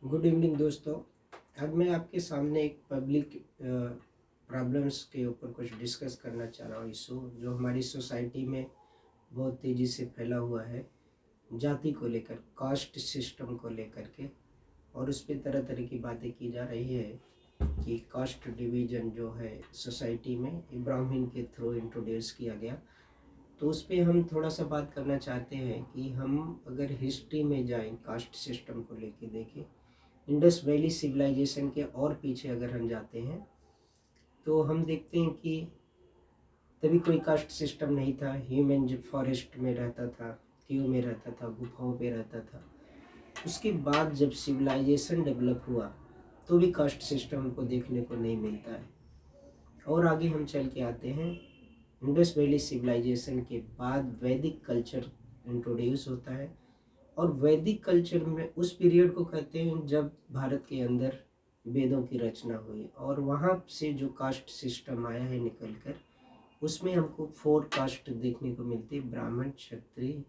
Good evening दोस्तों। आज मैं आपके सामने एक पब्लिक प्रॉब्लम्स के ऊपर कुछ डिस्कस करना चाह रहा हूँ। इशू जो हमारी सोसाइटी में बहुत तेज़ी से फैला हुआ है, जाति को लेकर, कास्ट सिस्टम को लेकर के, और उस पर तरह तरह की बातें की जा रही है कि कास्ट डिवीज़न जो है सोसाइटी में ब्राह्मण के थ्रू इंट्रोड्यूस किया गया। तो उस पर हम थोड़ा सा बात करना चाहते हैं कि हम अगर हिस्ट्री में जाएं, कास्ट सिस्टम को लेके देखें, इंडस वैली सिविलाइजेशन के और पीछे अगर हम जाते हैं तो हम देखते हैं कि तभी कोई कास्ट सिस्टम नहीं था। ह्यूमन जो फॉरेस्ट में रहता था, क्यू में रहता था, गुफाओं पे रहता था। उसके बाद जब सिविलाइजेशन डेवलप हुआ तो भी कास्ट सिस्टम हमको देखने को नहीं मिलता है। और आगे हम चल के आते हैं, इंडस वैली सिविलाइजेशन के बाद वैदिक कल्चर इंट्रोड्यूस होता है। और वैदिक कल्चर में उस पीरियड को कहते हैं जब भारत के अंदर वेदों की रचना हुई, और वहाँ से जो कास्ट सिस्टम आया है निकल कर, उसमें हमको 4 कास्ट देखने को मिलती है: ब्राह्मण, क्षत्रिय,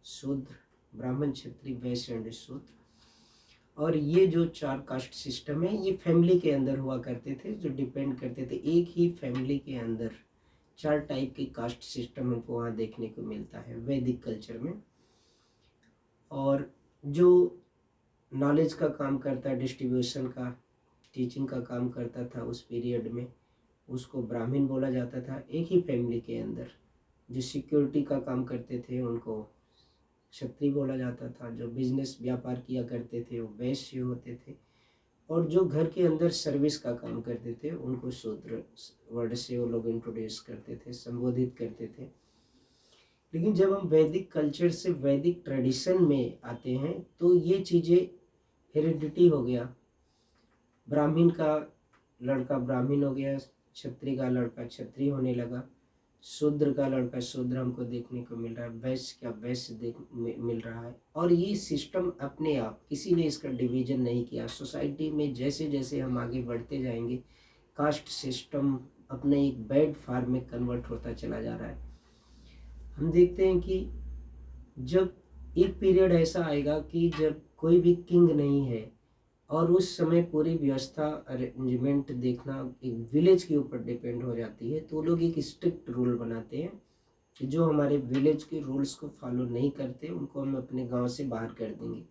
शूद्र, ब्राह्मण, क्षत्रिय, वैश्य एंड शूद्र। और ये जो 4 कास्ट सिस्टम है ये फैमिली के अंदर हुआ करते थे, जो डिपेंड करते थे एक ही फैमिली के अंदर 4 टाइप के कास्ट सिस्टम हमको वहाँ देखने को मिलता है वैदिक कल्चर में। और जो नॉलेज का काम करता है, डिस्ट्रीब्यूशन का, टीचिंग का काम करता था उस पीरियड में, उसको ब्राह्मण बोला जाता था एक ही फैमिली के अंदर। जो सिक्योरिटी का काम करते थे उनको क्षत्रिय बोला जाता था। जो बिजनेस व्यापार किया करते थे वो वैश्य होते थे। और जो घर के अंदर सर्विस का काम करते थे उनको शूद्र वर्ड से वो लोग इंट्रोड्यूस करते थे, संबोधित करते थे। लेकिन जब हम वैदिक कल्चर से वैदिक ट्रेडिशन में आते हैं तो ये चीज़ें हेरिडिटी हो गया। ब्राह्मण का लड़का ब्राह्मण हो गया, क्षत्रिय का लड़का क्षत्रिय होने लगा, शूद्र का लड़का शूद्र हमको देखने को मिल रहा है, वैश्य का वैश्य मिल रहा है। और ये सिस्टम अपने आप, किसी ने इसका डिवीजन नहीं किया। सोसाइटी में जैसे जैसे हम आगे बढ़ते जाएंगे, कास्ट सिस्टम अपने एक बैड फॉर्म में कन्वर्ट होता चला जा रहा है। हम देखते हैं कि जब एक पीरियड ऐसा आएगा कि जब कोई भी किंग नहीं है, और उस समय पूरी व्यवस्था अरेंजमेंट देखना एक विलेज के ऊपर डिपेंड हो जाती है, तो लोग एक स्ट्रिक्ट रूल बनाते हैं कि जो हमारे विलेज के रूल्स को फॉलो नहीं करते उनको हम अपने गांव से बाहर कर देंगे।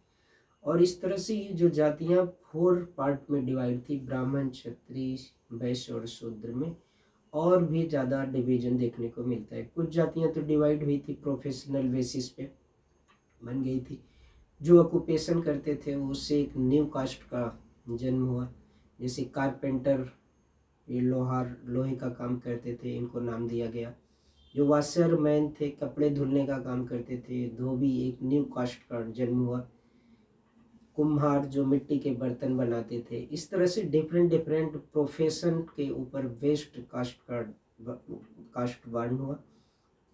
और इस तरह से ये जो जातियां 4 पार्ट में डिवाइड थी, ब्राह्मण, क्षत्रिय, वैश्य और शूद्र में, और भी ज़्यादा डिवीजन देखने को मिलता है। कुछ जातियां तो डिवाइड हुई थी प्रोफेशनल बेसिस पे बन गई थी। जो ऑक्यूपेशन करते थे उससे एक न्यू कास्ट का जन्म हुआ। जैसे कारपेंटर, ये लोहे का काम करते थे, इनको नाम दिया गया। जो वाशरमैन थे, कपड़े धुलने का काम करते थे, धोबी, एक न्यू कास्ट का जन्म हुआ। कुम्हार जो मिट्टी के बर्तन बनाते थे। इस तरह से डिफरेंट डिफरेंट प्रोफेशन के ऊपर वेस्ट कास्ट बर्न हुआ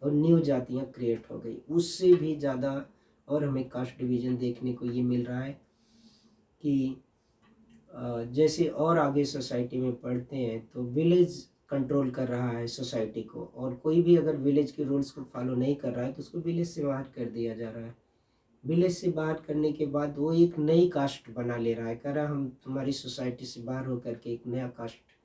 और न्यू जातियाँ क्रिएट हो गई। उससे भी ज़्यादा और हमें कास्ट डिवीज़न देखने को ये मिल रहा है कि जैसे और आगे सोसाइटी में पढ़ते हैं तो विलेज कंट्रोल कर रहा है सोसाइटी को, और कोई भी अगर विलेज के रूल्स को फॉलो नहीं कर रहा है तो उसको विलेज से बाहर कर दिया जा रहा है। विलेज से बाहर करने के बाद वो एक नई कास्ट बना ले रहा है, कह रहा हम तुम्हारी सोसाइटी से बाहर होकर के एक नया कास्ट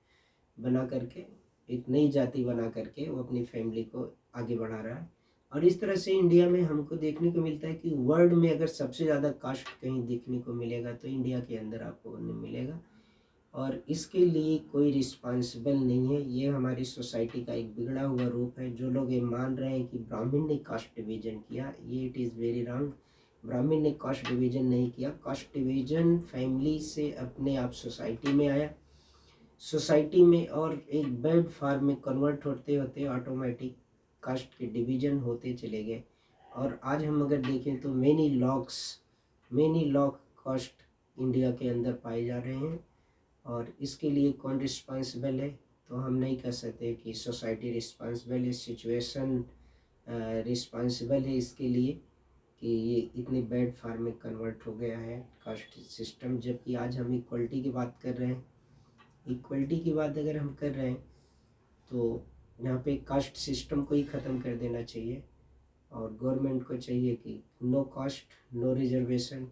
बना करके, एक नई जाति बना करके वो अपनी फैमिली को आगे बढ़ा रहा है। और इस तरह से इंडिया में हमको देखने को मिलता है कि वर्ल्ड में अगर सबसे ज़्यादा कास्ट कहीं देखने को मिलेगा तो इंडिया के अंदर आपको नहीं मिलेगा। और इसके लिए कोई रिस्पॉन्सिबल नहीं है। ये हमारी सोसाइटी का एक बिगड़ा हुआ रूप है। जो लोग ये मान रहे हैं कि ब्राह्मण ने कास्ट डिवीजन किया, ये इट इज़ वेरी रॉन्ग। ब्राह्मण ने कास्ट डिवीजन नहीं किया। कास्ट डिवीजन फैमिली से अपने आप सोसाइटी में आया, सोसाइटी में और एक बैड फॉर्म में कन्वर्ट होते होते ऑटोमेटिक कास्ट के डिवीजन होते चले गए। और आज हम अगर देखें तो मेनी लॉ कास्ट इंडिया के अंदर पाए जा रहे हैं। और इसके लिए कौन रिस्पॉन्सिबल है, तो हम नहीं कह सकते कि सोसाइटी रिस्पॉन्सिबल है, सिचुएशन रिस्पॉन्सिबल है इसके लिए कि ये इतने बैड फॉर्म में कन्वर्ट हो गया है कास्ट सिस्टम। जबकि आज हम इक्वलिटी की बात कर रहे हैं। इक्वलिटी की बात अगर हम कर रहे हैं तो यहाँ पे कास्ट सिस्टम को ही ख़त्म कर देना चाहिए, और गवर्नमेंट को चाहिए कि नो कास्ट नो रिजर्वेशन।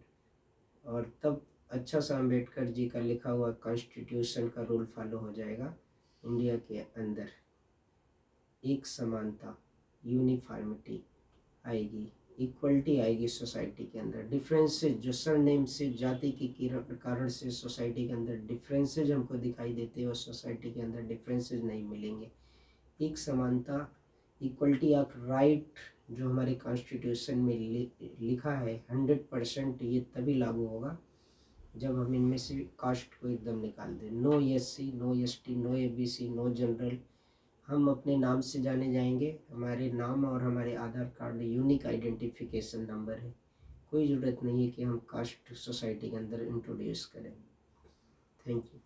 और तब अच्छा सा अम्बेडकर जी का लिखा हुआ कॉन्स्टिट्यूशन का रूल फॉलो हो जाएगा। इंडिया के अंदर एक समानता, यूनिफॉर्मिटी आएगी, इक्वलिटी आएगी सोसाइटी के अंदर। डिफरेंसेज जो सरनेम से, जाति के कारण से सोसाइटी के अंदर डिफरेंसेज हमको दिखाई देते हैं, और सोसाइटी के अंदर डिफरेंसेज नहीं मिलेंगे। एक समानता, इक्वलिटी ऑफ राइट जो हमारे कॉन्स्टिट्यूशन में लिखा है 100%, ये तभी लागू होगा जब हम इनमें से कास्ट को एकदम निकाल दें। No SC, no ST, no ABC, no general. हम अपने नाम से जाने जाएंगे, हमारे नाम और हमारे आधार कार्ड यूनिक आइडेंटिफिकेशन नंबर है। कोई ज़रूरत नहीं है कि हम कास्ट सोसाइटी के अंदर इंट्रोड्यूस करें। Thank you.